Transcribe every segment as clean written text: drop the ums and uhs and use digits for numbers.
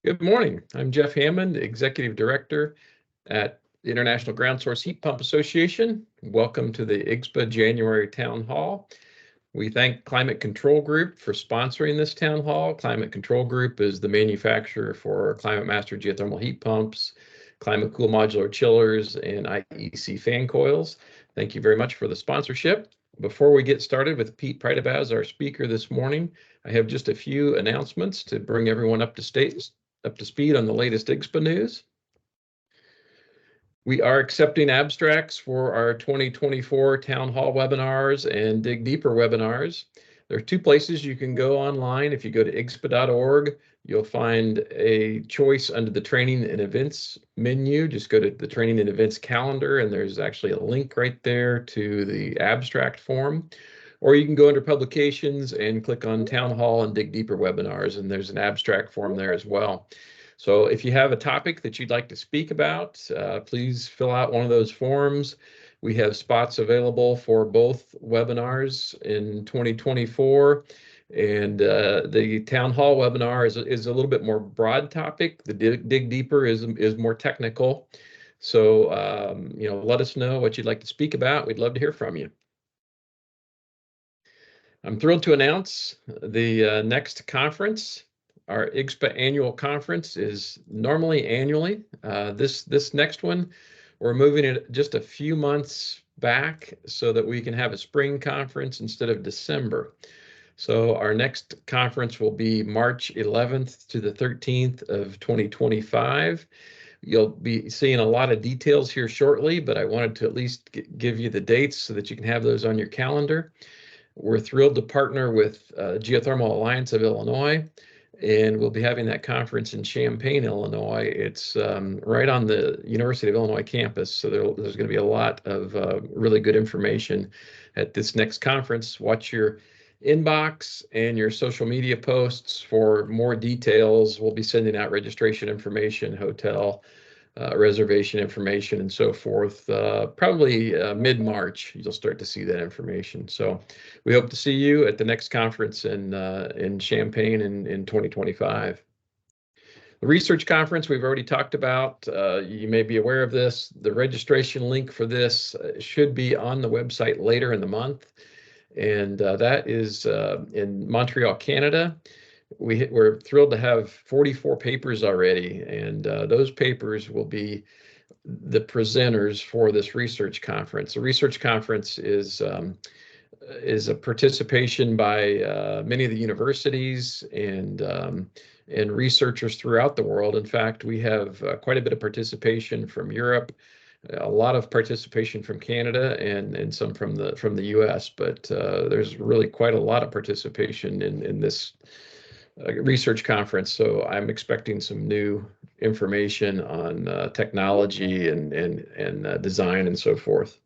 Good morning. I'm Jeff Hammond, Executive Director at the International Ground Source Heat Pump Association. Welcome to the IGSPA January Town Hall. We thank Climate Control Group for sponsoring this town hall. Climate Control Group is the manufacturer for Climate Master geothermal heat pumps, Climate Cool modular chillers, and IEC fan coils. Thank you very much for the sponsorship. Before we get started with Pete Prydybasz, our speaker this morning, I have just a few announcements to bring everyone up to speed on the latest IGSPA news. We are accepting abstracts for our 2024 Town Hall webinars and Dig Deeper webinars. There are two places you can go online. If you go to igspa.org, you'll find a choice under the Training and Events menu. Just go to the Training and Events calendar, and there's actually a link right there to the abstract form. Or you can go under Publications and click on Town Hall and Dig Deeper webinars, and there's an abstract form there as well. So if you have a topic that you'd like to speak about, please fill out one of those forms. We have spots available for both webinars in 2024. And the Town Hall webinar is a little bit more broad topic. The Dig Deeper is more technical. So, let us know what you'd like to speak about. We'd love to hear from you. I'm thrilled to announce the next conference. Our IGSPA annual conference is normally annually. This next one, we're moving it just a few months back so that we can have a spring conference instead of December. So our next conference will be March 11th to the 13th of 2025. You'll be seeing a lot of details here shortly, but I wanted to at least give you the dates so that you can have those on your calendar. We're thrilled to partner with Geothermal Alliance of Illinois, and we'll be having that conference in Champaign, Illinois. It's right on the University of Illinois campus, so there's going to be a lot of really good information at this next conference. Watch your inbox and your social media posts for more details. We'll be sending out registration information, hotel reservation information, and so forth. Probably mid-March, you'll start to see that information. So we hope to see you at the next conference in Champaign in 2025. The research conference we've already talked about. You may be aware of this. The registration link for this should be on the website later in the month, and that is in Montreal, Canada. We're thrilled to have 44 papers already, and those papers will be the presenters for this research conference. The research conference is a participation by many of the universities and researchers throughout the world. In fact, we have quite a bit of participation from Europe, a lot of participation from Canada, and some from the U.S. But there's really quite a lot of participation in this research conference, so I'm expecting some new information on technology and design and so forth.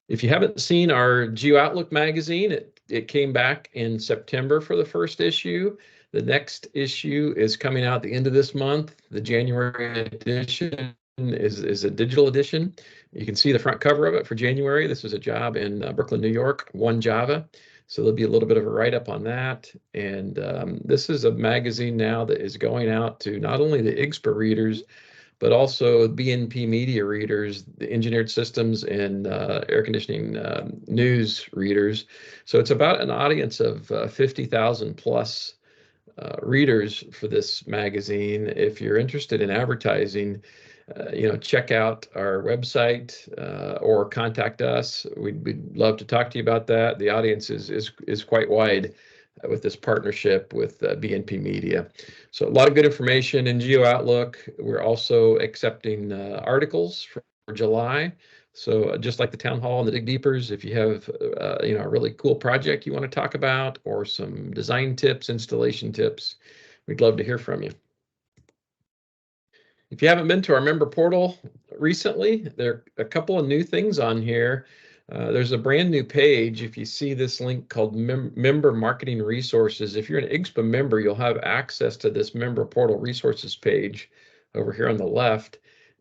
If you haven't seen our Geo Outlook magazine, it came back in September for the first issue. The next issue is coming out at the end of this month. The January edition is a digital edition. You can see the front cover of it for January. This was a job in Brooklyn, New York, One Java. So there'll be a little bit of a write-up on that. And this is a magazine now that is going out to not only the IGSPA readers, but also BNP Media readers, the Engineered Systems and Air Conditioning News readers. So it's about an audience of 50,000 plus readers for this magazine. If you're interested in advertising, check out our website or contact us. We'd love to talk to you about that. The audience is quite wide with this partnership with BNP Media. So a lot of good information in Geo Outlook. We're also accepting articles for July. So just like the Town Hall and the Dig Deepers, if you have a really cool project you want to talk about or some design tips, installation tips, we'd love to hear from you. If you haven't been to our member portal recently, there are a couple of new things on here. There's a brand new page. If you see this link called Member Marketing Resources, if you're an IGSPA member, you'll have access to this member portal resources page over here on the left.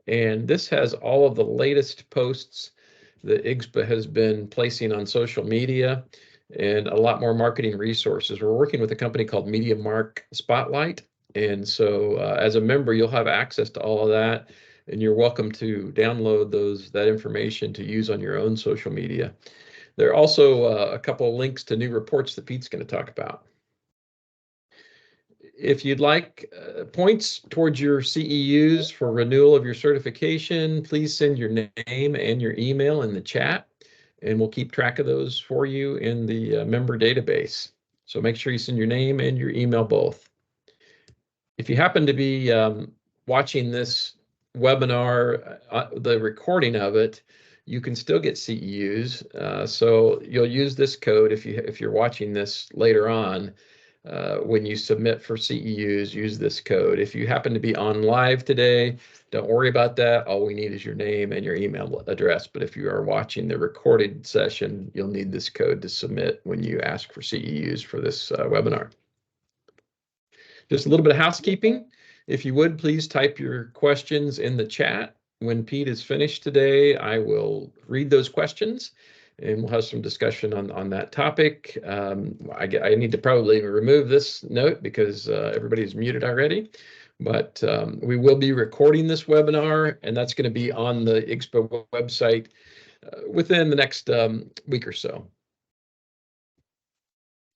And this has all of the latest posts that IGSPA has been placing on social media and a lot more marketing resources. We're working with a company called MediaMark Spotlight, And so as a member, you'll have access to all of that, and you're welcome to download that information to use on your own social media. There are also a couple of links to new reports that Pete's going to talk about. If you'd like points towards your CEUs for renewal of your certification, please send your name and your email in the chat, and we'll keep track of those for you in the member database. So make sure you send your name and your email both. If you happen to be watching this webinar, the recording of it, you can still get CEUs. So you'll use this code if you're watching this later on. When you submit for CEUs, use this code. If you happen to be on live today, don't worry about that. All we need is your name and your email address. But if you are watching the recorded session, you'll need this code to submit when you ask for CEUs for this webinar. Just a little bit of housekeeping. If you would, please type your questions in the chat. When Pete is finished today, I will read those questions and we'll have some discussion on that topic. I need to probably remove this note because everybody's muted already, but we will be recording this webinar, and that's going to be on the IGSPA website within the next week or so.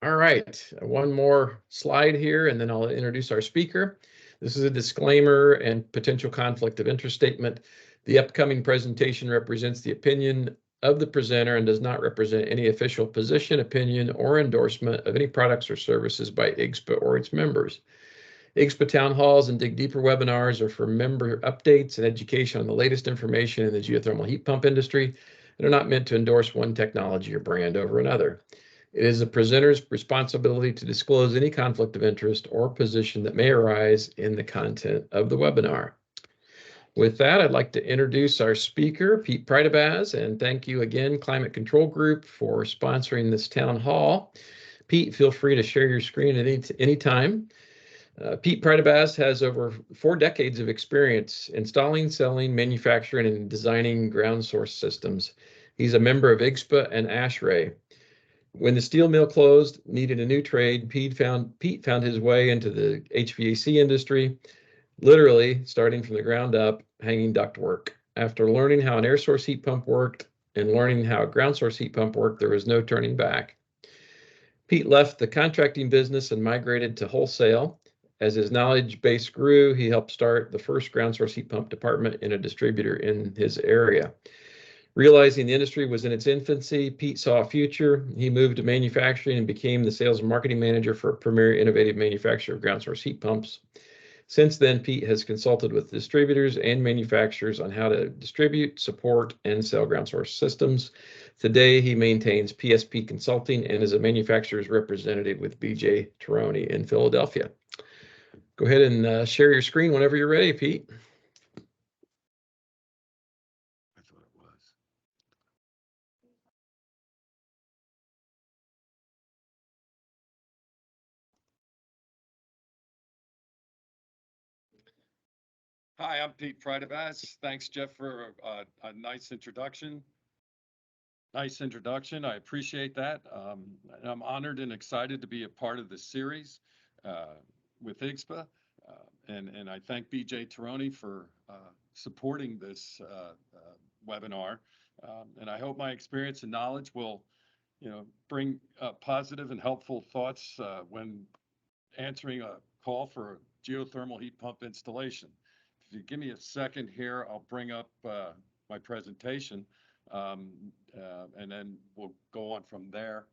All right, one more slide here, and then I'll introduce our speaker. This is a disclaimer and potential conflict of interest statement. The upcoming presentation represents the opinion of the presenter and does not represent any official position, opinion, or endorsement of any products or services by IGSPA or its members. IGSPA town halls and Dig Deeper webinars are for member updates and education on the latest information in the geothermal heat pump industry and are not meant to endorse one technology or brand over another. It is the presenter's responsibility to disclose any conflict of interest or position that may arise in the content of the webinar. With that, I'd like to introduce our speaker, Pete Prydybasz, and thank you again, Climate Control Group, for sponsoring this town hall. Pete, feel free to share your screen at any time. Pete Prydybasz has over 4 decades of experience installing, selling, manufacturing, and designing ground source systems. He's a member of IGSPA and ASHRAE. When the steel mill closed, needed a new trade, Pete found his way into the HVAC industry, literally starting from the ground up, hanging ductwork. After learning how an air source heat pump worked and learning how a ground source heat pump worked, there was no turning back. Pete left the contracting business and migrated to wholesale. As his knowledge base grew, he helped start the first ground source heat pump department in a distributor in his area. Realizing the industry was in its infancy, Pete saw a future. He moved to manufacturing and became the sales and marketing manager for a premier innovative manufacturer of ground source heat pumps. Since then, Pete has consulted with distributors and manufacturers on how to distribute, support, and sell ground source systems. Today, he maintains PSP Consulting and is a manufacturer's representative with B.J. Terroni in Philadelphia. Go ahead and share your screen whenever you're ready, Pete. Hi, I'm Pete Prydybasz. Thanks, Jeff, for a nice introduction. I appreciate that. I'm honored and excited to be a part of this series with IGSPA. And I thank B.J. Terroni for supporting this webinar. And I hope my experience and knowledge will, bring positive and helpful thoughts when answering a call for a geothermal heat pump installation. If you give me a second here, I'll bring up my presentation, and then we'll go on from there.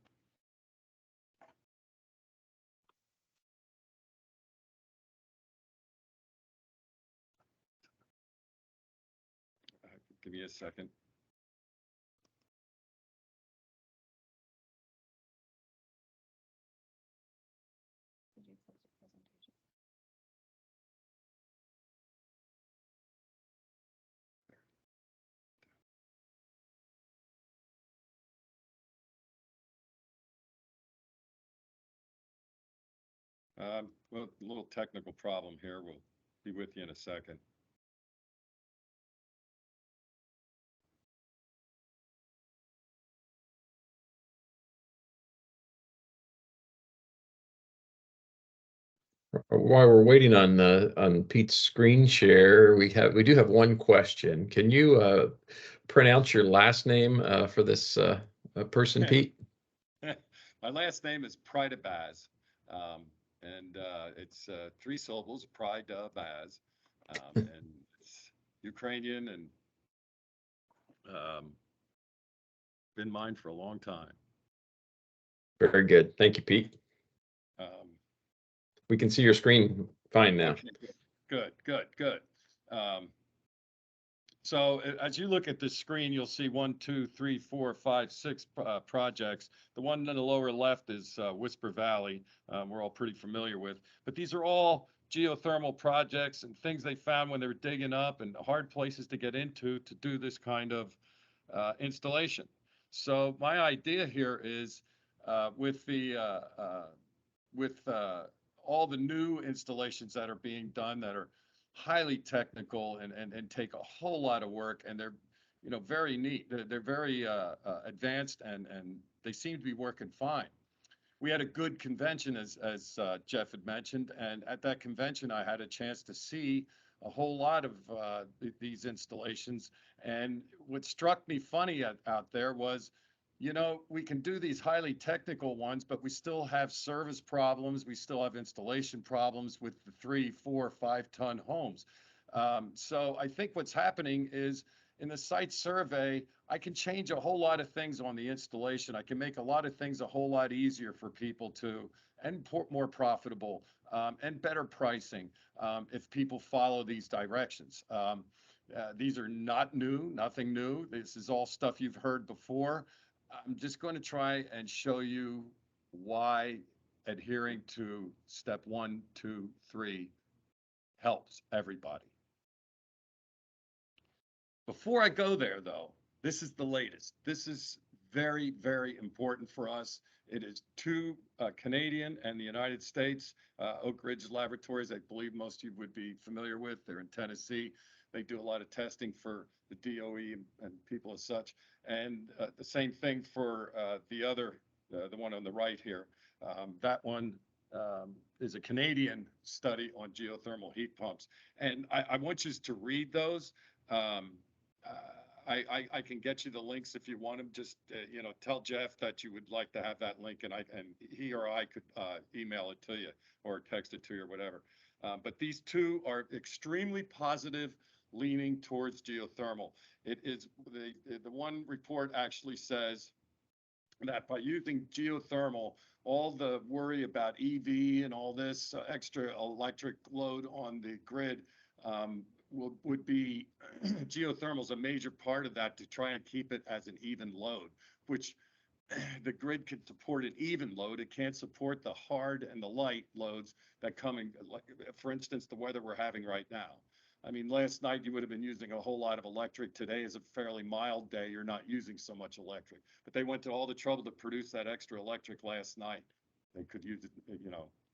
Give me a second. Well, a little technical problem here. We'll be with you in a second. While we're waiting on Pete's screen share, we do have one question. Can you pronounce your last name for this person, Pete? My last name is Prydybasz, and it's 3 syllables, Prydybasz, and it's Ukrainian and been mine for a long time. Very good. Thank you, Pete. We can see your screen fine now. Okay, good. So as you look at the screen, you'll see 1, 2, 3, 4, 5, 6 projects. The one on the lower left is Whisper Valley. We're all pretty familiar with, but these are all geothermal projects and things they found when they were digging up and hard places to get into to do this kind of installation. So my idea here is with all the new installations that are being done that are highly technical and take a whole lot of work, and they're very neat. They're very advanced, and they seem to be working fine. We had a good convention, as Jeff had mentioned, and at that convention I had a chance to see a whole lot of these installations. And what struck me funny out there was, we can do these highly technical ones, but we still have service problems. We still have installation problems with the 3, 4, 5 ton homes. So I think what's happening is in the site survey, I can change a whole lot of things on the installation. I can make a lot of things a whole lot easier for people to, and more profitable, and better pricing if people follow these directions. These are not new, nothing new. This is all stuff you've heard before. I'm just going to try and show you why adhering to step 1, 2, 3 helps everybody. Before I go there, though, this is the latest. This is very, very important for us. It is to Canadian and the United States. Oak Ridge Laboratories, I believe most of you would be familiar with. They're in Tennessee. They do a lot of testing for the DOE and people as such. And the same thing for the other, the one on the right here. That one is a Canadian study on geothermal heat pumps. And I want you to read those. I can get you the links if you want them. Just tell Jeff that you would like to have that link, and he or I could email it to you or text it to you or whatever. But these two are extremely positive, leaning towards geothermal. It is the one report actually says that by using geothermal, all the worry about EV and all this extra electric load on the grid would be geothermal is a major part of that to try and keep it as an even load, which the grid can support an even load. It can't support the hard and the light loads that come in, like, for instance, the weather we're having right now. I mean, last night you would have been using a whole lot of electric. Today is a fairly mild day. You're not using so much electric. But they went to all the trouble to produce that extra electric last night. They could use it,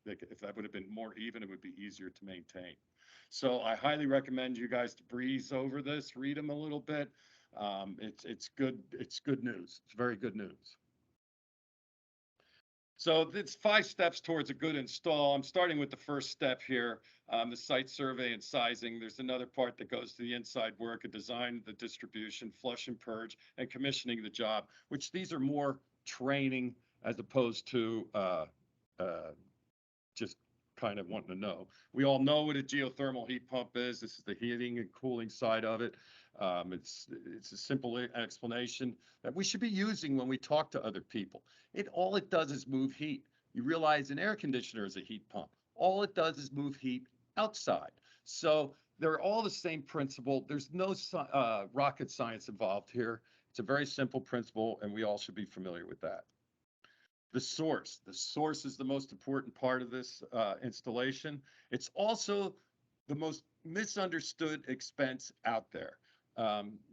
if that would have been more even, it would be easier to maintain. So I highly recommend you guys to breeze over this, read them a little bit. It's good. It's good news. It's very good news. So it's 5 steps towards a good install. I'm starting with the first step here, the site survey and sizing. There's another part that goes to the inside work, a design, the distribution, flush and purge, and commissioning the job, which these are more training as opposed to just kind of wanting to know. We all know what a geothermal heat pump is. This is the heating and cooling side of it. It's a simple explanation that we should be using when we talk to other people. All it does is move heat. You realize an air conditioner is a heat pump. All it does is move heat outside. So they're all the same principle. There's no rocket science involved here. It's a very simple principle, and we all should be familiar with that. The source is the most important part of this installation. It's also the most misunderstood expense out there.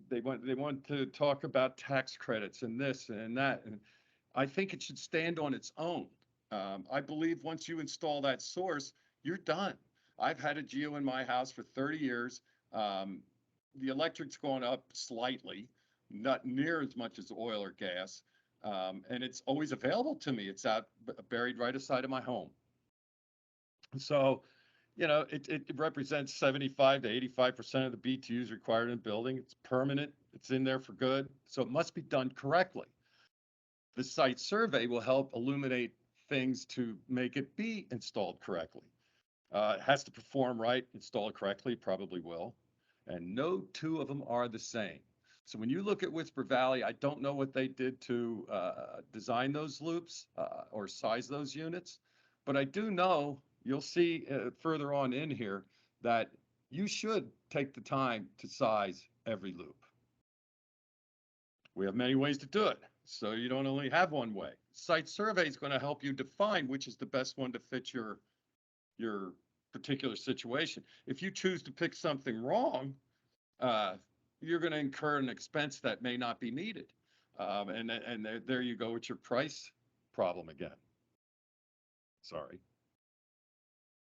They want to talk about tax credits and this and that, and I think it should stand on its own. I believe once you install that source, you're done. I've had a geo in my house for 30 years. The electric's gone up slightly, not near as much as oil or gas. And it's always available to me. It's out buried right aside of my home. So, it represents 75 to 85% of the BTUs required in a building. It's permanent. It's in there for good. So it must be done correctly. The site survey will help illuminate things to make it be installed correctly. It has to perform right, install it correctly, probably will. And no two of them are the same. So when you look at Whisper Valley, I don't know what they did to design those loops or size those units, but I do know, you'll see further on in here, that you should take the time to size every loop. We have many ways to do it, so you don't only have one way. Site survey is going to help you define which is the best one to fit your particular situation. If you choose to pick something wrong, uh, you're going to incur an expense that may not be needed. And there you go with your price problem again. Sorry.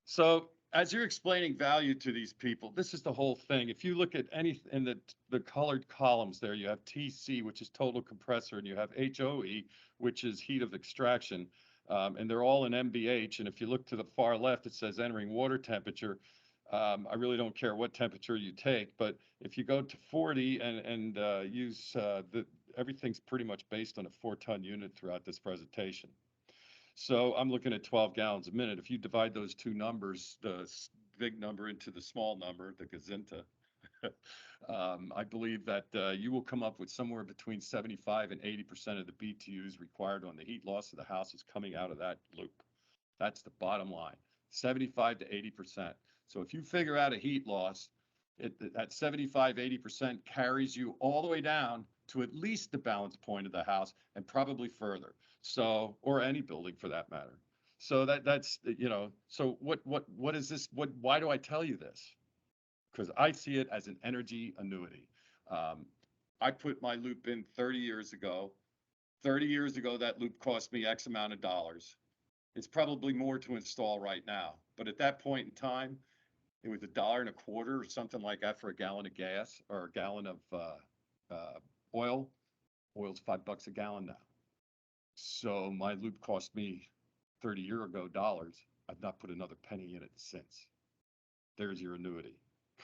So as you're explaining value to these people, this is the whole thing. If you look at any in the colored columns there, you have TC, which is total compressor, and you have HOE, which is heat of extraction. And they're all in MBH. And if you look to the far left, it says entering water temperature. I really don't care what temperature you take, but if you go to 40 and use everything's pretty much based on a 4-ton unit throughout this presentation. So I'm looking at 12 gallons a minute. If you divide those two numbers, the big number into the small number, the gazinta, I believe that you will come up with somewhere between 75 and 80% of the BTUs required on the heat loss of the house is coming out of that loop. That's the bottom line, 75 to 80%. So if you figure out a heat loss, that 75, 80% carries you all the way down to at least the balance point of the house and probably further. So, or any building for that matter. So that's, so what is this? Why do I tell you this? Because I see it as an energy annuity. Um, I put my loop in 30 years ago. 30 years ago, that loop cost me X amount of dollars. It's probably more to install right now. But at that point in time, it was $1.25 or something like that for a gallon of gas or a gallon of oil. Oil's $5 a gallon now. So my loop cost me 30 year ago dollars. I've not put another penny in it since. There's your annuity,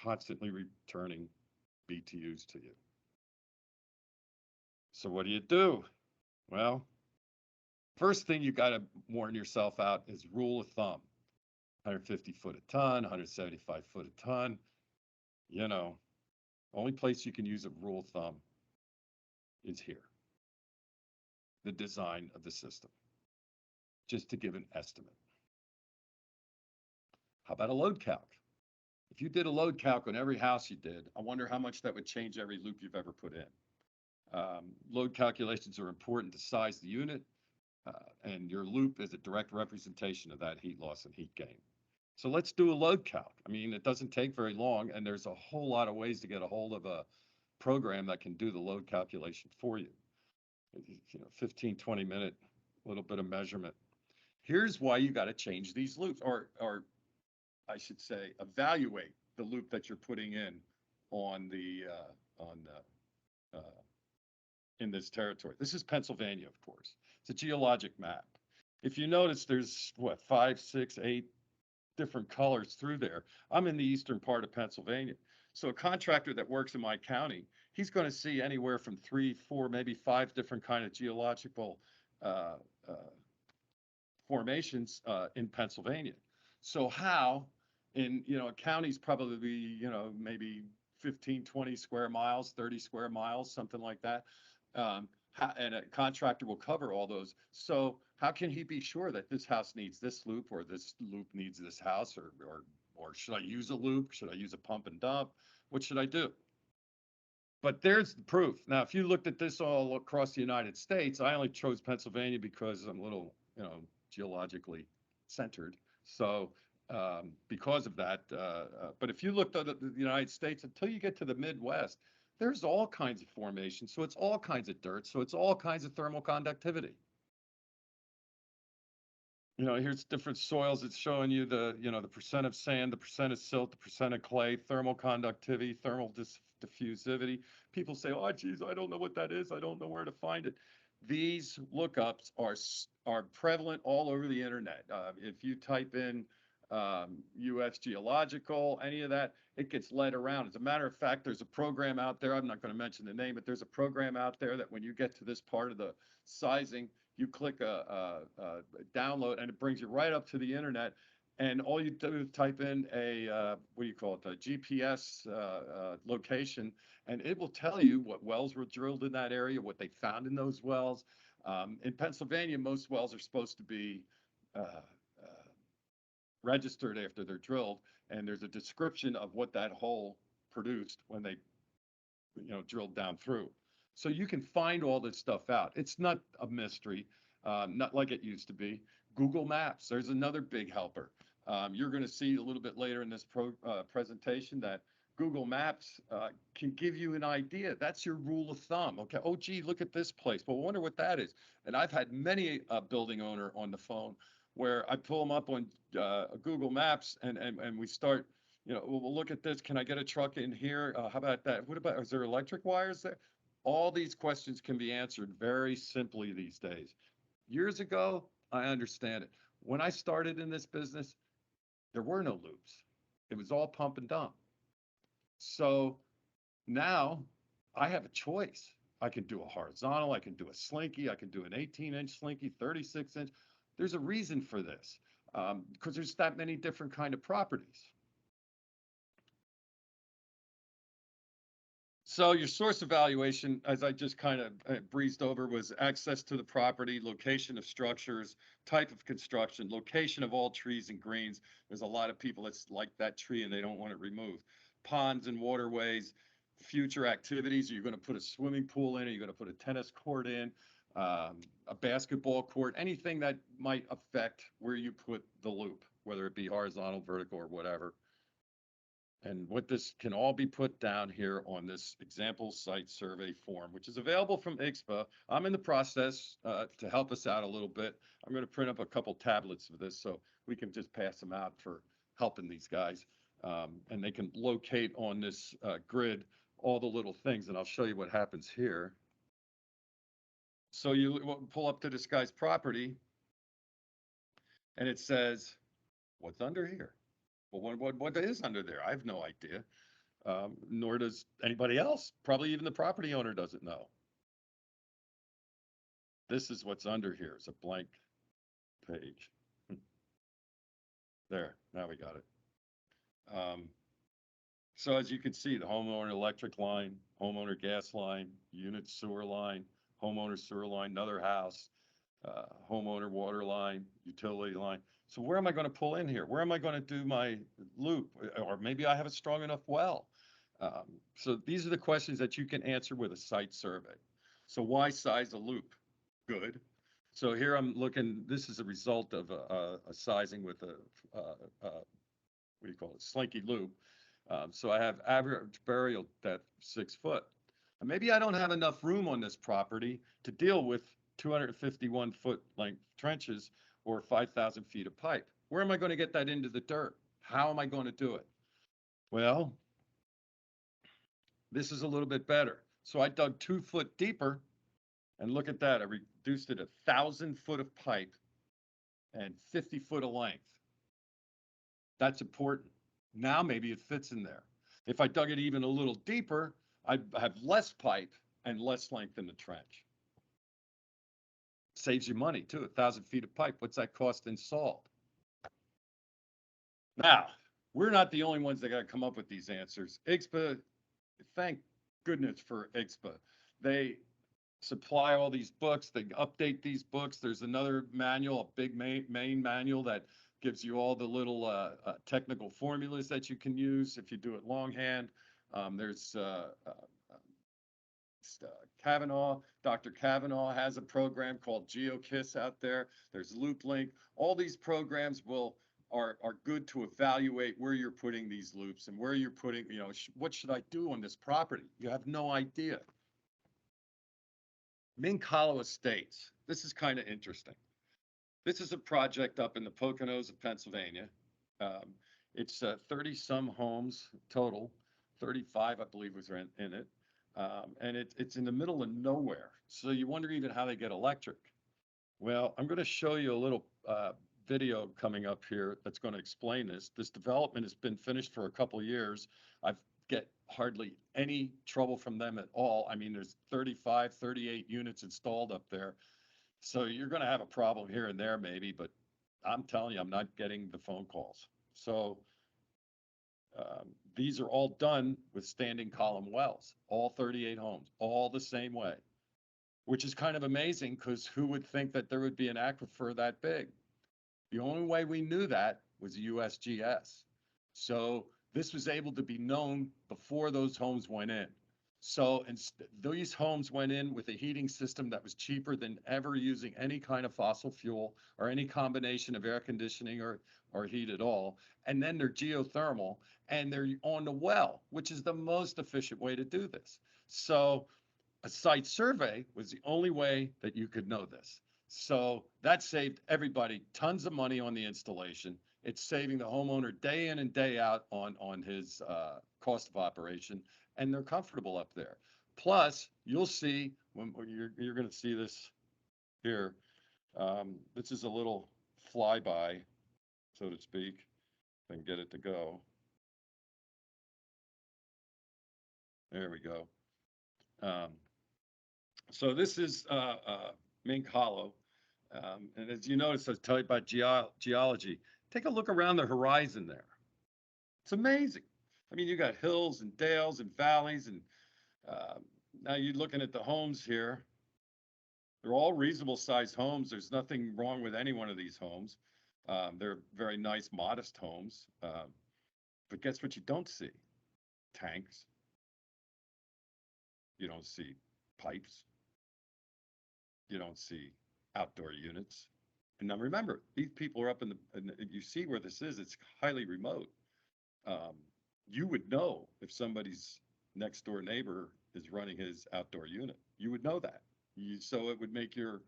constantly returning BTUs to you. So what do? Well, first thing you got to warn yourself out is rule of thumb. 150 foot a ton, 175 foot a ton. Only place you can use a rule of thumb is here. The design of the system, just to give an estimate. How about a load calc? If you did a load calc on every house you did, I wonder how much that would change every loop you've ever put in. Load calculations are important to size the unit, and your loop is a direct representation of that heat loss and heat gain. So let's do a load calc. I mean, it doesn't take very long, and there's a whole lot of ways to get a hold of a program that can do the load calculation for you. 15, 20-minute, little bit of measurement. Here's why you got to change these loops, or I should say, evaluate the loop that you're putting in on in this territory. This is Pennsylvania, of course. It's a geologic map. If you notice, there's what, 5, 6, 8 different colors through there. I'm in the eastern part of Pennsylvania. So a contractor that works in my county, he's going to see anywhere from 3, 4, maybe 5 different kind of geological uh, uh, formations in Pennsylvania. So how in, a county's probably, maybe 15, 20 square miles, 30 square miles, something like that. And a contractor will cover all those. So how can he be sure that this house needs this loop or this loop needs this house, or should I use a loop? Should I use a pump and dump? What should I do? But there's the proof. Now, if you looked at this all across the United States, I only chose Pennsylvania because I'm a little, geologically centered. So because of that, but if you looked at the United States, until you get to the Midwest, there's all kinds of formations. So it's all kinds of dirt. So it's all kinds of thermal conductivity. Here's different soils. It's showing you the percent of sand, the percent of silt, the percent of clay, thermal conductivity, thermal diffusivity. People say, oh, geez, I don't know what that is. I don't know where to find it. These lookups are prevalent all over the internet. If you type in U.S. Geological, any of that, it gets led around. As a matter of fact, there's a program out there. I'm not going to mention the name, but there's a program out there that when you get to this part of the sizing, you click a download and it brings you right up to the internet. And all you do is type in what do you call it, a GPS location, and it will tell you what wells were drilled in that area, what they found in those wells. In Pennsylvania, most wells are supposed to be uh, registered after they're drilled, and there's a description of what that hole produced when they, drilled down through. So you can find all this stuff out. It's not a mystery, not like it used to be. Google Maps, there's another big helper. You're going to see a little bit later in this presentation that Google Maps can give you an idea. That's your rule of thumb. Okay. Oh, gee, look at this place. Well, I wonder what that is. And I've had many a building owner on the phone where I pull them up on Google Maps and we start, we'll look at this. Can I get a truck in here? How about that? What about, is there electric wires there? All these questions can be answered very simply these days. Years ago, I understand it. When I started in this business, there were no loops. It was all pump and dump. So now I have a choice. I can do a horizontal, I can do a slinky, I can do an 18-inch slinky, 36-inch. There's a reason for this, because there's that many different kind of properties. So your source evaluation, as I just kind of breezed over, was access to the property, location of structures, type of construction, location of all trees and greens. There's a lot of people that's like that tree and they don't want it removed. Ponds and waterways, future activities. Are you going to put a swimming pool in? Are you going to put a tennis court in? A basketball court? Anything that might affect where you put the loop, whether it be horizontal, vertical, or whatever. And what this can all be put down here on this example site survey form, which is available from IGSPA. I'm in the process to help us out a little bit. I'm going to print up a couple tablets of this so we can just pass them out for helping these guys. And they can locate on this grid all the little things. And I'll show you what happens here. So you pull up to this guy's property and it says, what's under here? Well, what is under there? I have no idea. Nor does anybody else. Probably even the property owner doesn't know. This is what's under here. It's a blank page. There, now we got it. So as you can see, the homeowner electric line, homeowner gas line, unit sewer line, homeowner sewer line, another house, homeowner water line, utility line. So where am I going to pull in here? Where am I going to do my loop? Or maybe I have a strong enough well. So these are the questions that you can answer with a site survey. So why size a loop? Good. So here I'm looking, this is a result of a sizing with a, what do you call it, slinky loop. So I have average burial depth 6 foot. And maybe I don't have enough room on this property to deal with 251 foot length trenches or 5,000 feet of pipe. Where am I going to get that into the dirt? How am I going to do it? Well, this is a little bit better. So I dug 2 foot deeper and look at that. I reduced it 1,000 foot of pipe and 50 foot of length. That's important. Now maybe it fits in there. If I dug it even a little deeper, I have less pipe and less length in the trench. Saves you money too, 1,000 feet of pipe. What's that cost in salt? Now, we're not the only ones that got to come up with these answers. IGSPA, thank goodness for IGSPA. They supply all these books, they update these books. There's another manual, a big main manual that gives you all the little technical formulas that you can use if you do it longhand. There's Kavanaugh, Dr. Kavanaugh has a program called GeoKiss out there. There's LoopLink. All these programs are good to evaluate where you're putting these loops and where you're putting, what should I do on this property? You have no idea. Mink Hollow Estates. This is kind of interesting. This is a project up in the Poconos of Pennsylvania. It's 30-some homes total, 35, I believe, was in it. And it's in the middle of nowhere. So you wonder even how they get electric. Well, I'm going to show you a little video coming up here that's going to explain this. This development has been finished for a couple of years. I've get hardly any trouble from them at all. I mean, there's 35, 38 units installed up there. So you're going to have a problem here and there maybe, but I'm telling you, I'm not getting the phone calls. So these are all done with standing column wells, all 38 homes, all the same way, which is kind of amazing because who would think that there would be an aquifer that big? The only way we knew that was USGS. So this was able to be known before those homes went in. So these homes went in with a heating system that was cheaper than ever using any kind of fossil fuel or any combination of air conditioning or heat at all. And then they're geothermal and they're on the well, which is the most efficient way to do this. So a site survey was the only way that you could know this. So that saved everybody tons of money on the installation. It's saving the homeowner day in and day out on his cost of operation, and they're comfortable up there. Plus, you'll see when you're going to see this here. This is a little flyby, so to speak. If I can get it to go. There we go. So this is Mink Hollow. And as you notice, I was telling you about geology. Take a look around the horizon there. It's amazing. I mean, you got hills and dales and valleys, and now you're looking at the homes here. They're all reasonable sized homes. There's nothing wrong with any one of these homes. They're very nice, modest homes. But guess what you don't see? Tanks. You don't see pipes. You don't see outdoor units. And now remember, these people are up in you see where this is, it's highly remote. You would know if somebody's next door neighbor is running his outdoor unit. You would know that. So it would make your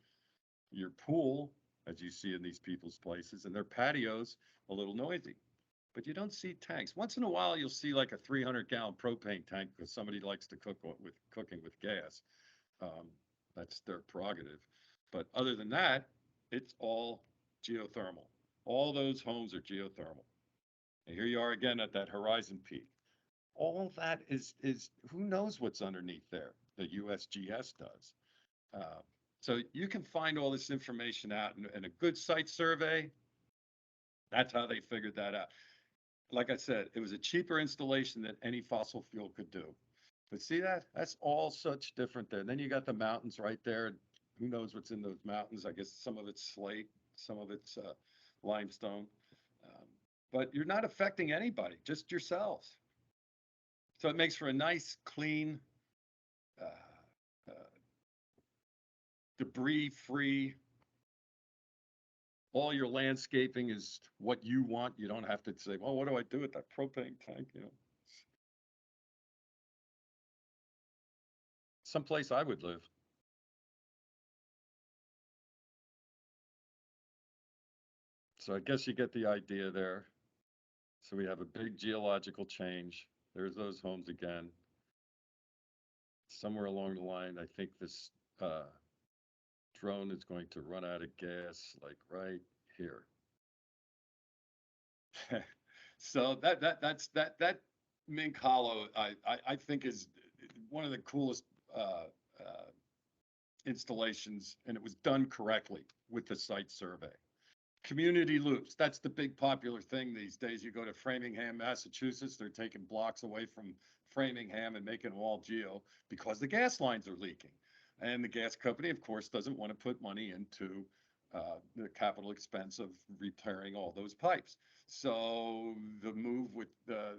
pool, as you see in these people's places, and their patios a little noisy. But you don't see tanks. Once in a while, you'll see like a 300-gallon propane tank because somebody likes to cooking with gas. That's their prerogative. But other than that, it's all geothermal. All those homes are geothermal. And here you are again at that horizon peak. All that is who knows what's underneath there? The USGS does. So you can find all this information out in a good site survey. That's how they figured that out. Like I said, it was a cheaper installation than any fossil fuel could do. But see that? That's all such different there. And then you got the mountains right there. Who knows what's in those mountains? I guess some of it's slate, some of it's limestone. But you're not affecting anybody, just yourselves. So it makes for a nice, clean, debris-free. All your landscaping is what you want. You don't have to say, well, what do I do with that propane tank? You know, someplace I would live. So I guess you get the idea there. So we have a big geological change. There's those homes again. Somewhere along the line, I think this drone is going to run out of gas, like right here. So that Mink Hollow, I think is one of the coolest installations, and it was done correctly with the site survey. Community loops, that's the big popular thing these days. You go to Framingham, Massachusetts, they're taking blocks away from Framingham and making them all geo because the gas lines are leaking. And the gas company, of course, doesn't want to put money into the capital expense of repairing all those pipes. So the move with a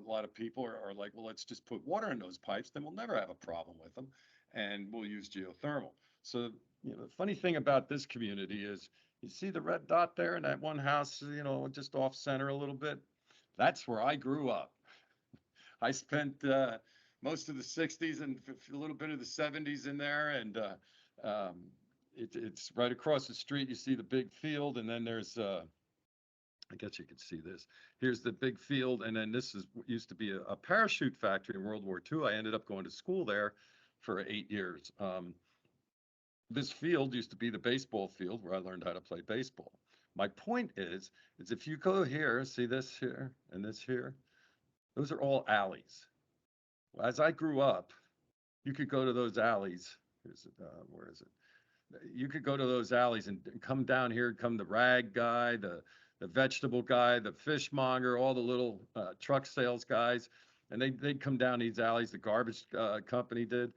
lot of people are like, well, let's just put water in those pipes, then we'll never have a problem with them, and we'll use geothermal. So, the funny thing about this community is, you see the red dot there in that one house, just off center a little bit? That's where I grew up. I spent most of the 60s and a little bit of the 70s in there, and it's right across the street. You see the big field, and then there's, I guess you can see this. Here's the big field, and then this used to be a parachute factory in World War II. I ended up going to school there for 8 years. This field used to be the baseball field where I learned how to play baseball. My point is if you go here, see this here and this here, those are all alleys. As I grew up, you could go to those alleys. Where is it? You could go to those alleys and come down here, come the rag guy, the vegetable guy, the fishmonger, all the little truck sales guys, and they'd come down these alleys. The garbage company did.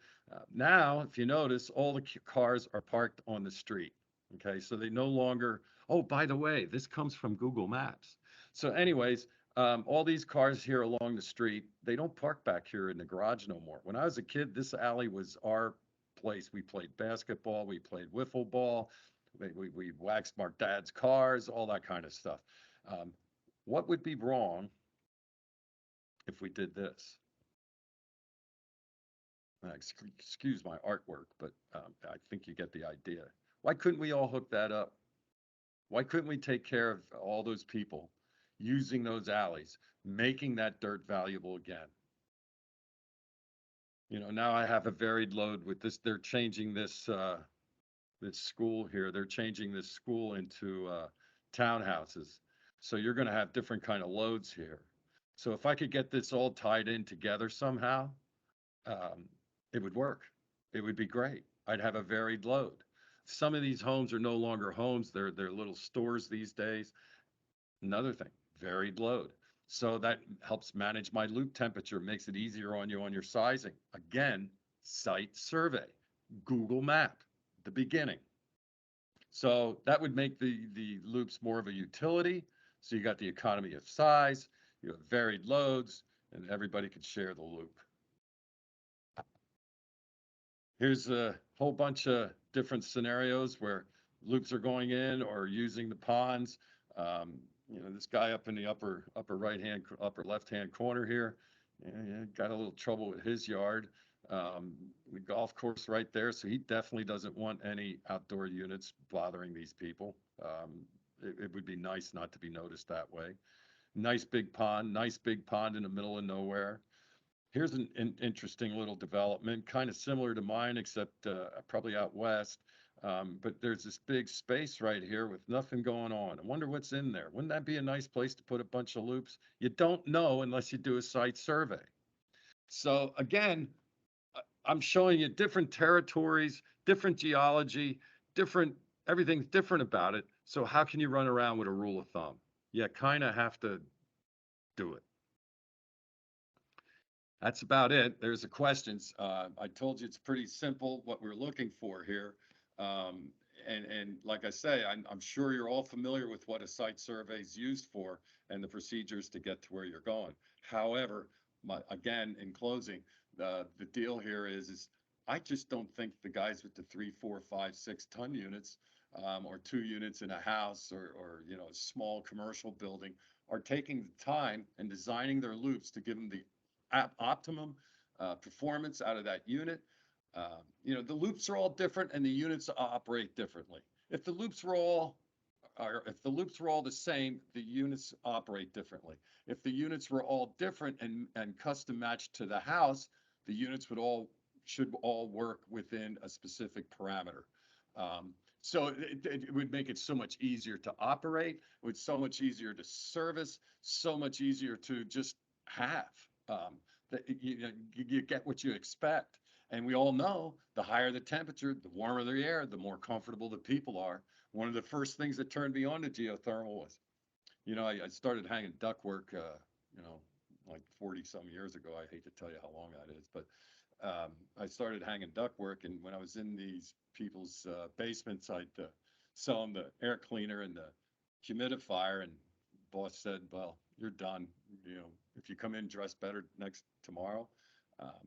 Now, if you notice, all the cars are parked on the street. Okay, so they no longer. Oh, by the way, this comes from Google Maps. So, anyways, all these cars here along the street, they don't park back here in the garage no more. When I was a kid, this alley was our place. We played basketball, we played wiffle ball, we waxed my dad's cars, all that kind of stuff. Um, what would be wrong if we did this? Excuse my artwork, but I think you get the idea. Why couldn't we all hook that up? Why couldn't we take care of all those people using those alleys, making that dirt valuable again? You know, now I have a varied load with this. They're changing this school here. They're changing this school into townhouses. So you're going to have different kind of loads here. So if I could get this all tied in together somehow, um, it would work. It would be great. I'd have a varied load. Some of these homes are no longer homes. They're little stores these days. Another thing, varied load. So that helps manage my loop temperature, makes it easier on you on your sizing. Again, site survey, Google Map, the beginning. So that would make the loops more of a utility. So you got the economy of size, you have varied loads, and everybody could share the loop. Here's a whole bunch of different scenarios where loops are going in or using the ponds. You know, this guy up in the upper upper left hand corner here, yeah, got a little trouble with his yard. The golf course right there, so he definitely doesn't want any outdoor units bothering these people. It would be nice not to be noticed that way. Nice big pond in the middle of nowhere. Here's an interesting little development, kind of similar to mine, except probably out west. But there's this big space right here with nothing going on. I wonder what's in there. Wouldn't that be a nice place to put a bunch of loops? You don't know unless you do a site survey. So again, I'm showing you different territories, different geology, different, everything's different about it. So how can you run around with a rule of thumb? You kind of have to do it. That's about it. There's the questions. I told you it's pretty simple what we're looking for here. Um, and like I say, I'm sure you're all familiar with what a site survey is used for and the procedures to get to where you're going. However, again, in closing, the deal here is I just don't think the guys with the 3, 4, 5, 6 ton units or 2 units in a house or you know a small commercial building are taking the time and designing their loops to give them the optimum performance out of that unit. You know, the loops are all different and the units operate differently. If the loops were all if the loops were all the same, the units operate differently. If the units were all different and custom matched to the house, the units should all work within a specific parameter. So it would make it so much easier to operate, it would so much easier to service, so much easier to just have. That you get what you expect. And we all know the higher the temperature, the warmer the air, the more comfortable the people are. One of the first things that turned me on to geothermal was, you know, I started hanging ductwork, you know, like 40 some years ago. I hate to tell you how long that is, but I started hanging ductwork. And when I was in these people's basements, I'd sell them the air cleaner and the humidifier. And boss said, well, you're done. You know, if you come in dressed better next tomorrow,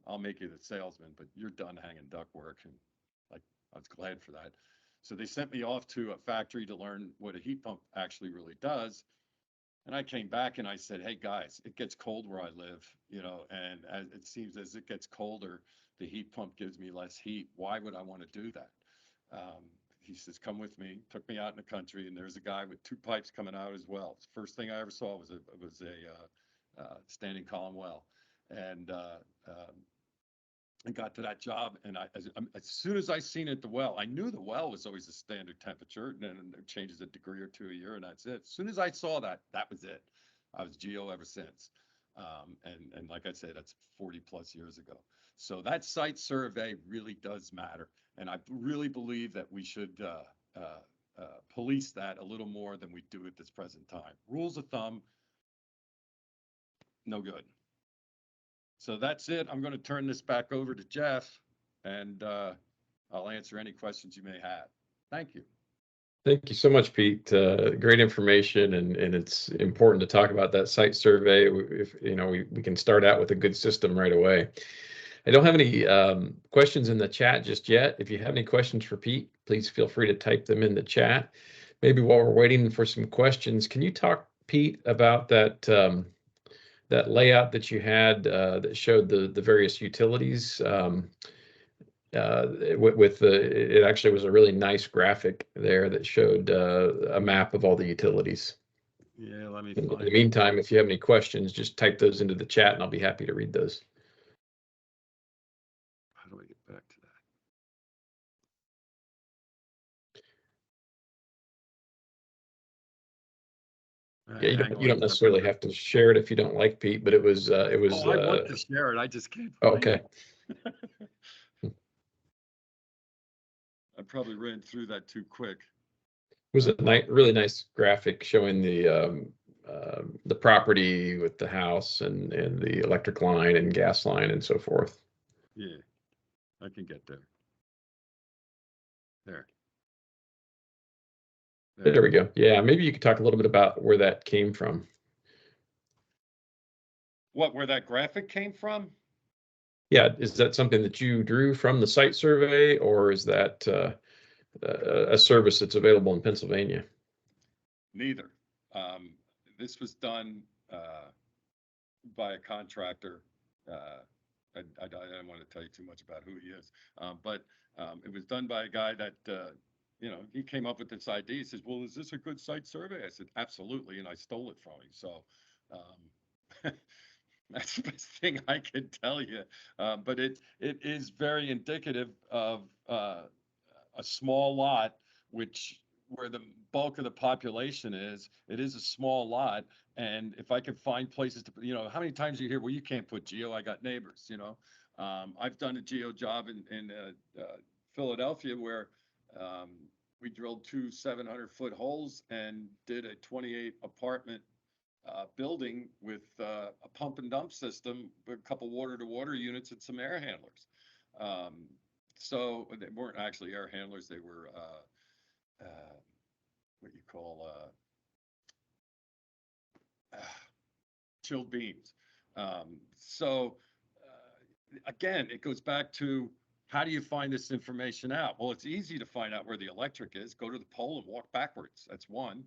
I'll make you the salesman, but you're done hanging ductwork. And like, I was glad for that. So they sent me off to a factory to learn what a heat pump actually really does. And I came back and I said, hey guys, it gets cold where I live, you know, and as it seems as it gets colder, the heat pump gives me less heat. Why would I want to do that? He says, come with me, took me out in the country, and there's a guy with 2 pipes coming out as well. First thing I ever saw was a standing column well. And I got to that job, and as soon as I seen it, the well, I knew the well was always a standard temperature, and then it changes a degree or two a year, and that's it. As soon as I saw that, that was it. I was geo ever since. And like I said, that's 40 plus years ago. So that site survey really does matter, and I really believe that we should police that a little more than we do at this present time. Rules of thumb, no good. So that's it. I'm going to turn this back over to Jeff, and I'll answer any questions you may have. Thank you. Thank you so much, Pete. Great information, and it's important to talk about that site survey. If we can start out with a good system right away. I don't have any questions in the chat just yet. If you have any questions for Pete, please feel free to type them in the chat. Maybe while we're waiting for some questions, can you talk, Pete, about that that layout that you had that showed the various utilities? With it actually was a really nice graphic there that showed a map of all the utilities. Yeah, let me In find the it. meantime, if you have any questions, just type those into the chat and I'll be happy to read those. How do I get back to that? Yeah, you don't necessarily have to share it if you don't like, Pete, but it was Oh, I want to share it. I just can't find okay. it. I probably ran through that too quick. It was a really nice graphic showing the property with the house and the electric line and gas line and so forth. Yeah, I can get there. There. There we go. Yeah, maybe you could talk a little bit about where that came from. Where that graphic came from? Yeah, is that something that you drew from the site survey, or is that a service that's available in Pennsylvania? Neither. This was done by a contractor. I don't want to tell you too much about who he is, but it was done by a guy that he came up with this idea. He says, "Well, is this a good site survey?" I said, "Absolutely," and I stole it from him. So that's the best thing I can tell you. But it is very indicative of a small lot, which where the bulk of the population is. It is a small lot, and if I could find places to, how many times you hear, well, you can't put geo. I got neighbors. I've done a geo job in Philadelphia where we drilled two 700-foot holes and did a 28 apartment building with a pump and dump system, a couple water-to-water units, and some air handlers. So they weren't actually air handlers; they were what you call chilled beams. So again, it goes back to how do you find this information out? Well, it's easy to find out where the electric is. Go to the pole and walk backwards. That's one.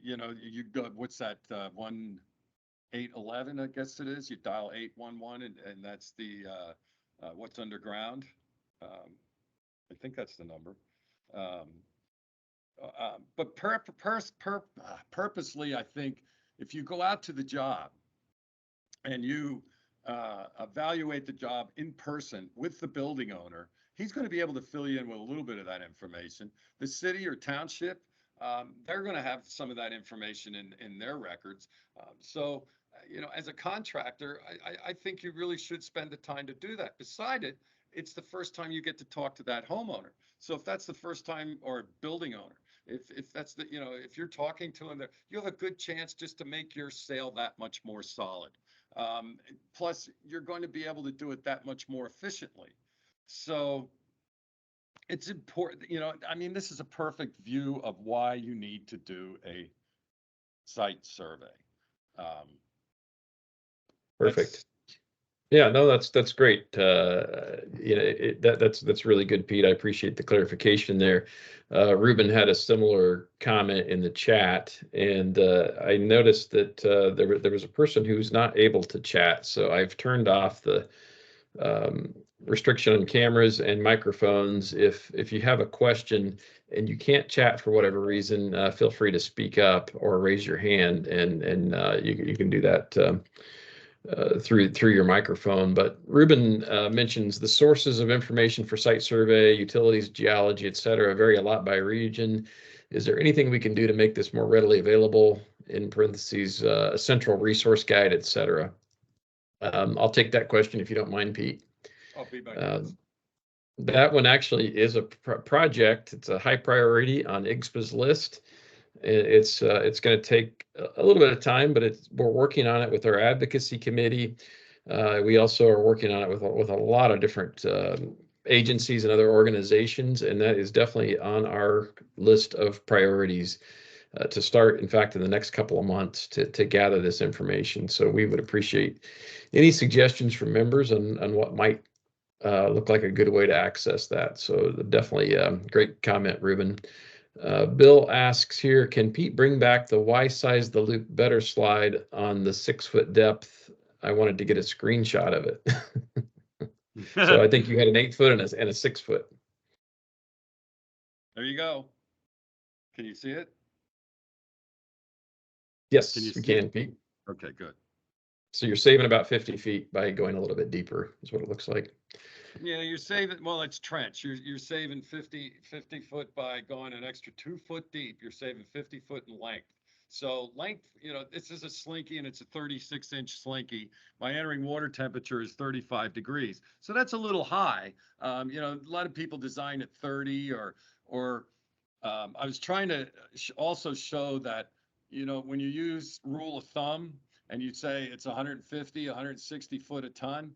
You go, what's that, 1-811, I guess it is. You dial 811, and that's the what's underground. I think that's the number. But purposely, I think if you go out to the job and you evaluate the job in person with the building owner, he's going to be able to fill you in with a little bit of that information. The city or township, they're going to have some of that information in their records. So, as a contractor, I think you really should spend the time to do that. Beside it, it's the first time you get to talk to that homeowner. So if that's the first time, or building owner, if that's if you're talking to them, you have a good chance just to make your sale that much more solid. Plus, you're going to be able to do it that much more efficiently. So it's important, this is a perfect view of why you need to do a site survey. Perfect. Yeah, no, that's great. That's really good, Pete. I appreciate the clarification there. Ruben had a similar comment in the chat, and I noticed that there was a person who's not able to chat, so I've turned off the restriction on cameras and microphones. If you have a question and you can't chat for whatever reason, feel free to speak up or raise your hand, and you can do that. through your microphone. But Ruben mentions the sources of information for site survey, utilities, geology, et cetera, vary a lot by region. Is there anything we can do to make this more readily available? In parentheses, a central resource guide, et cetera. I'll take that question if you don't mind, Pete. I'll be my guest. That one actually is a project. It's a high priority on IGSPA's list. It's going to take a little bit of time, but we're working on it with our advocacy committee. We also are working on it with a lot of different agencies and other organizations, and that is definitely on our list of priorities to start, in fact, in the next couple of months to gather this information. So we would appreciate any suggestions from members on what might look like a good way to access that. So definitely great comment, Ruben. Bill asks here, can Pete bring back the why size the loop better slide on the 6-foot depth? I wanted to get a screenshot of it. So I think you had an 8-foot and a 6-foot. There you go. Can you see it? Yes, we can, Pete. Okay, good. So you're saving about 50 feet by going a little bit deeper, is what it looks like. Yeah, you're saving, well, it's trench. You're saving 50 foot by going an extra 2 foot deep. You're saving 50 foot in length. So length, this is a slinky and it's a 36-inch slinky. My entering water temperature is 35 degrees. So that's a little high. A lot of people design at 30 or I was trying to also show that, when you use rule of thumb and you say it's 150, 160 foot a ton,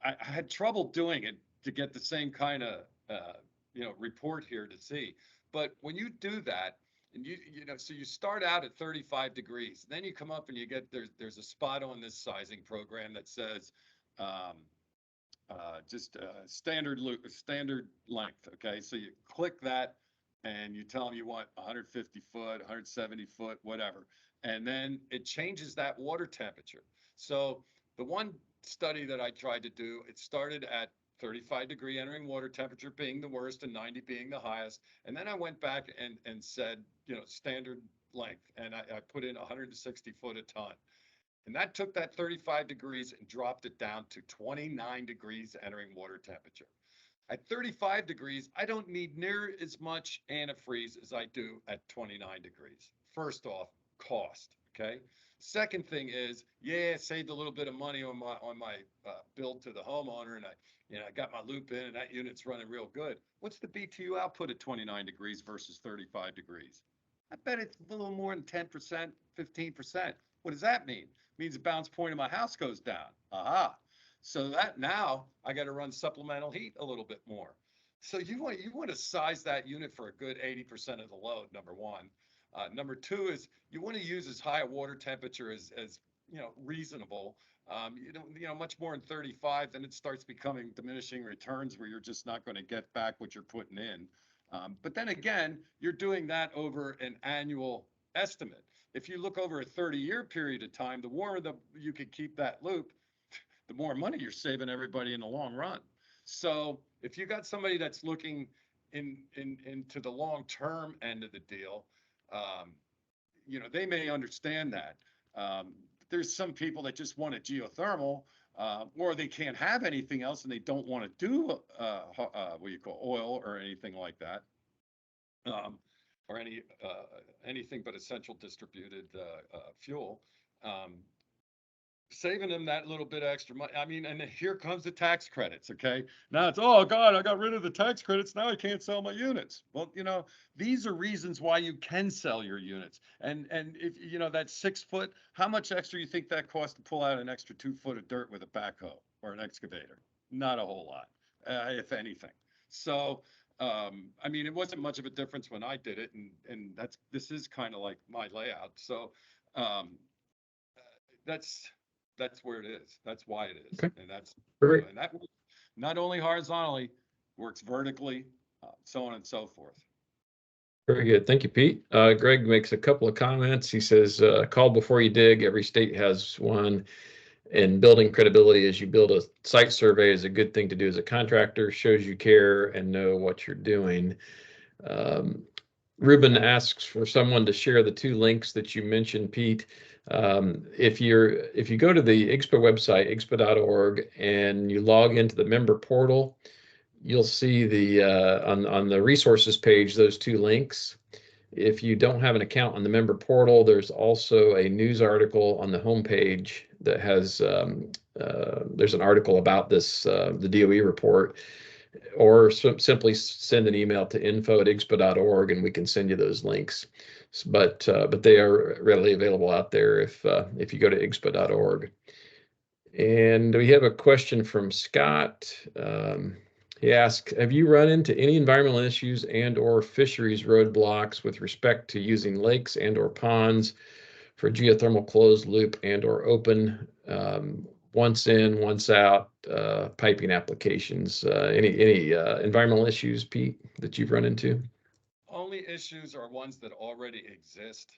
I had trouble doing it to get the same kind of report here to see. But when you do that, and so you start out at 35 degrees, then you come up and you get there's a spot on this sizing program that says just standard length. Okay, so you click that and you tell them you want 150 foot, 170 foot, whatever, and then it changes that water temperature. So the one study that I tried to do, it started at 35 degree entering water temperature being the worst and 90 being the highest. And then I went back and said, standard length, and I put in 160 foot a ton. And that took that 35 degrees and dropped it down to 29 degrees entering water temperature. At 35 degrees, I don't need near as much antifreeze as I do at 29 degrees. First off, cost, okay? Second thing is, I saved a little bit of money on my bill to the homeowner, and I got my loop in, and that unit's running real good. What's the BTU output at 29 degrees versus 35 degrees? I bet it's a little more than 10%, 15%. What does that mean? It means the bounce point of my house goes down. Aha. So that now I got to run supplemental heat a little bit more. So you want to size that unit for a good 80% of the load, number one. Number two is you want to use as high a water temperature as reasonable. Much more than 35, then it starts becoming diminishing returns where you're just not going to get back what you're putting in. But then again, you're doing that over an annual estimate. If you look over a 30-year period of time, the warmer you could keep that loop, the more money you're saving everybody in the long run. So if you got somebody that's looking into the long-term end of the deal, they may understand that. There's some people that just want a geothermal, or they can't have anything else and they don't want to do what you call oil or anything like that, or anything but a central distributed fuel. Saving them that little bit of extra money. I mean, and here comes the tax credits. Okay, now it's, oh God, I got rid of the tax credits. Now I can't sell my units. Well, these are reasons why you can sell your units. And if that 6 foot, how much extra you think that costs to pull out an extra 2 foot of dirt with a backhoe or an excavator? Not a whole lot, if anything. So, I mean, it wasn't much of a difference when I did it, and this is kind of like my layout. So, that's where it is. That's why it is. Okay. And that's Great. and that not only horizontally, works vertically, so on and so forth. Very good. Thank you, Pete. Greg makes a couple of comments. He says, call before you dig. Every state has one. And building credibility as you build a site survey is a good thing to do as a contractor. Shows you care and know what you're doing. Ruben asks for someone to share the 2 links that you mentioned, Pete. If you go to the IGSPA website, IGSPA.org, and you log into the member portal, you'll see on the resources page those two links. If you don't have an account on the member portal, there's also a news article on the homepage that has there's an article about this the DOE report, or simply send an email to info@igspA.org and we can send you those links. But they are readily available out there if you go to igspA.org. And we have a question from Scott. He asks, have you run into any environmental issues and/or fisheries roadblocks with respect to using lakes and/or ponds for geothermal closed loop and/or open, once in, once out piping applications? Any environmental issues, Pete, that you've run into? Only issues are ones that already exist,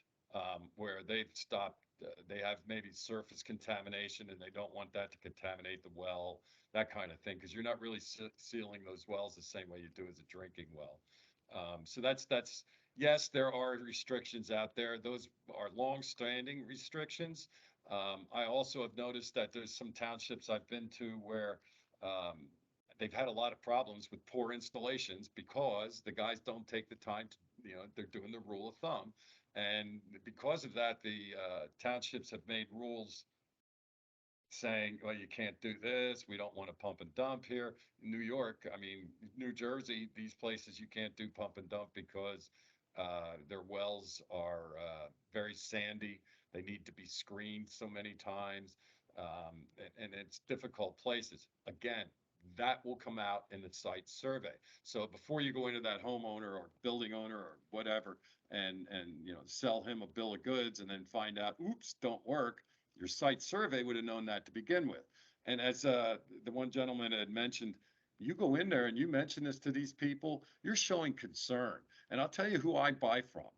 where they've stopped, they have maybe surface contamination and they don't want that to contaminate the well, that kind of thing, because you're not really sealing those wells the same way you do as a drinking well. So yes, there are restrictions out there. Those are long-standing restrictions. I also have noticed that there's some townships I've been to where they've had a lot of problems with poor installations because the guys don't take the time to, they're doing the rule of thumb. And because of that, the townships have made rules saying, well, you can't do this. We don't want to pump and dump here. In New York, I mean, New Jersey, these places you can't do pump and dump because their wells are very sandy. They need to be screened so many times. And it's difficult places. Again, that will come out in the site survey. So before you go into that homeowner or building owner or whatever and sell him a bill of goods and then find out, oops, don't work, your site survey would have known that to begin with. And as the one gentleman had mentioned, you go in there and you mention this to these people, you're showing concern. And I'll tell you who I buy from.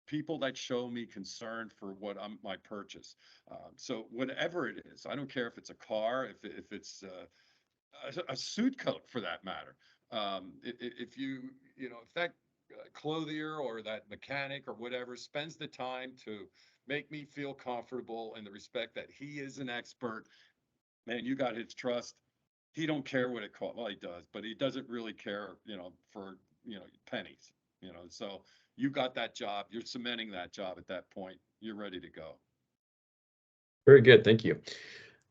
People that show me concern for my purchase. So whatever it is, I don't care if it's a car, if it's a suit coat for that matter. If if that clothier or that mechanic or whatever spends the time to make me feel comfortable in the respect that he is an expert, man, you got his trust. He don't care what it costs. Well, he does, but he doesn't really care, for, pennies, so you got that job, you're cementing that job at that point, you're ready to go. Very good, thank you.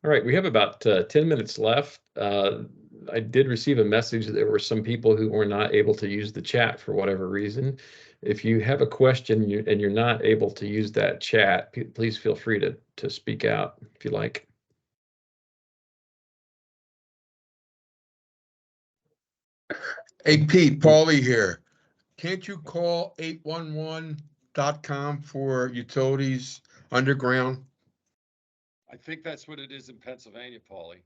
All right, we have about 10 minutes left. I did receive a message that there were some people who were not able to use the chat for whatever reason. If you have a question and you're not able to use that chat, please feel free to speak out if you like. Hey, Pete, Paulie here. Can't you call 811.com for utilities underground? I think that's what it is in Pennsylvania, Paulie.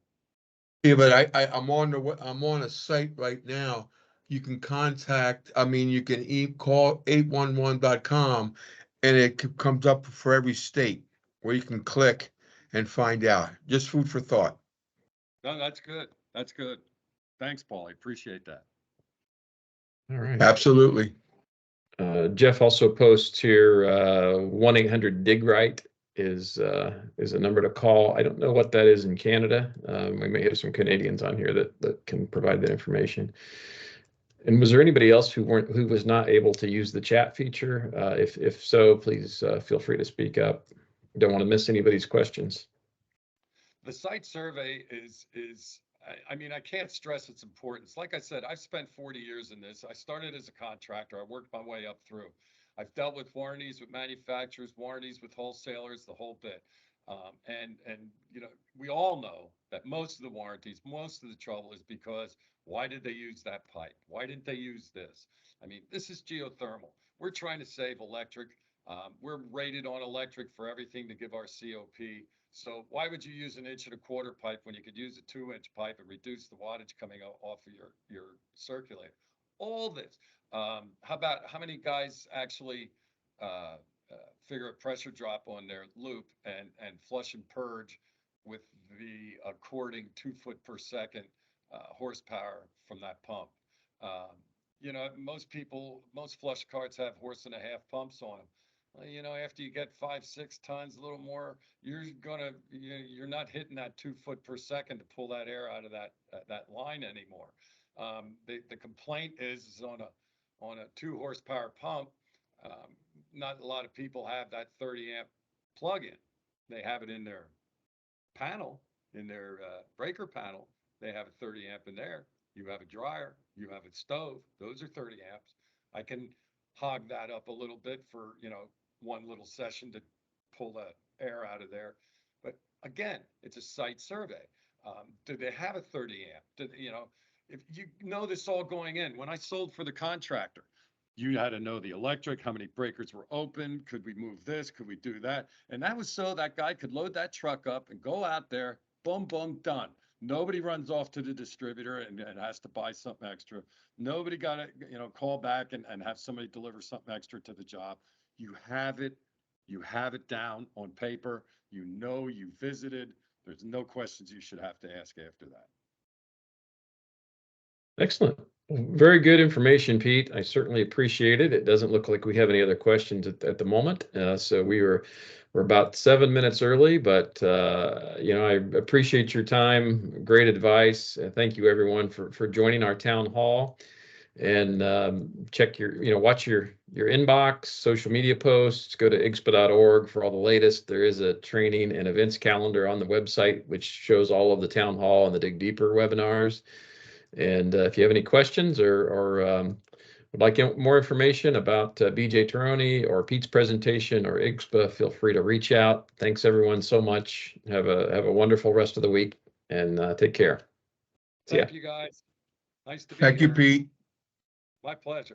Yeah, but I'm on a site right now. You can you can call 811.com and it comes up for every state where you can click and find out. Just food for thought. No, that's good. That's good. Thanks, Paulie. Appreciate that. All right. Absolutely. Jeff also posts here 1-800-DIG-RIGHT is a number to call. I don't know what that is in Canada. We may have some Canadians on here that can provide that information. And was there anybody else who was not able to use the chat feature? If so, please feel free to speak up. Don't want to miss anybody's questions. The site survey I mean, I can't stress its importance. Like I said, I've spent 40 years in this. I started as a contractor. I worked my way up through. I've dealt with warranties with manufacturers, warranties with wholesalers, the whole bit. And we all know that most of the warranties, most of the trouble is because why did they use that pipe? Why didn't they use this? I mean, this is geothermal. We're trying to save electric. We're rated on electric for everything to give our COP. So why would you use an 1.25 inch pipe when you could use a 2-inch pipe and reduce the wattage coming off of your circulator? All this. How many guys actually figure a pressure drop on their loop and flush and purge with the according 2 foot per second horsepower from that pump? Most flush carts have 1.5 horse pumps on them. You know, after you get 5, 6 tons, a little more, you're not hitting that 2 foot per second to pull that air out of that line anymore. The complaint is on a 2 horsepower pump. Not a lot of people have that 30 amp plug-in. They have it in their panel, in their breaker panel. They have a 30 amp in there. You have a dryer, you have a stove. Those are 30 amps. I can hog that up a little bit for, one little session to pull the air out of there. But again, it's a site survey. Do they have a 30 amp? If you know this all going in, when I sold for the contractor, you had to know the electric, how many breakers were open, could we move this, could we do that? And that was so that guy could load that truck up and go out there, boom, boom, done. Nobody runs off to the distributor and has to buy something extra. Nobody got to, call back and have somebody deliver something extra to the job. You have it down on paper. You visited. There's no questions you should have to ask after that. Excellent. Very good information, Pete. I certainly appreciate it. It doesn't look like we have any other questions at the moment. So we're about 7 minutes early, but I appreciate your time. Great advice. Thank you everyone for joining our town hall. And check watch your inbox, social media posts, go to igspa.org for all the latest. There is a training and events calendar on the website, which shows all of the town hall and the Dig Deeper webinars. And if you have any questions or would like more information about B.J. Terroni or Pete's presentation or IGSPA, feel free to reach out. Thanks everyone so much. Have a wonderful rest of the week and take care. Thank you guys. Nice to be Thank you, here. Pete. My pleasure.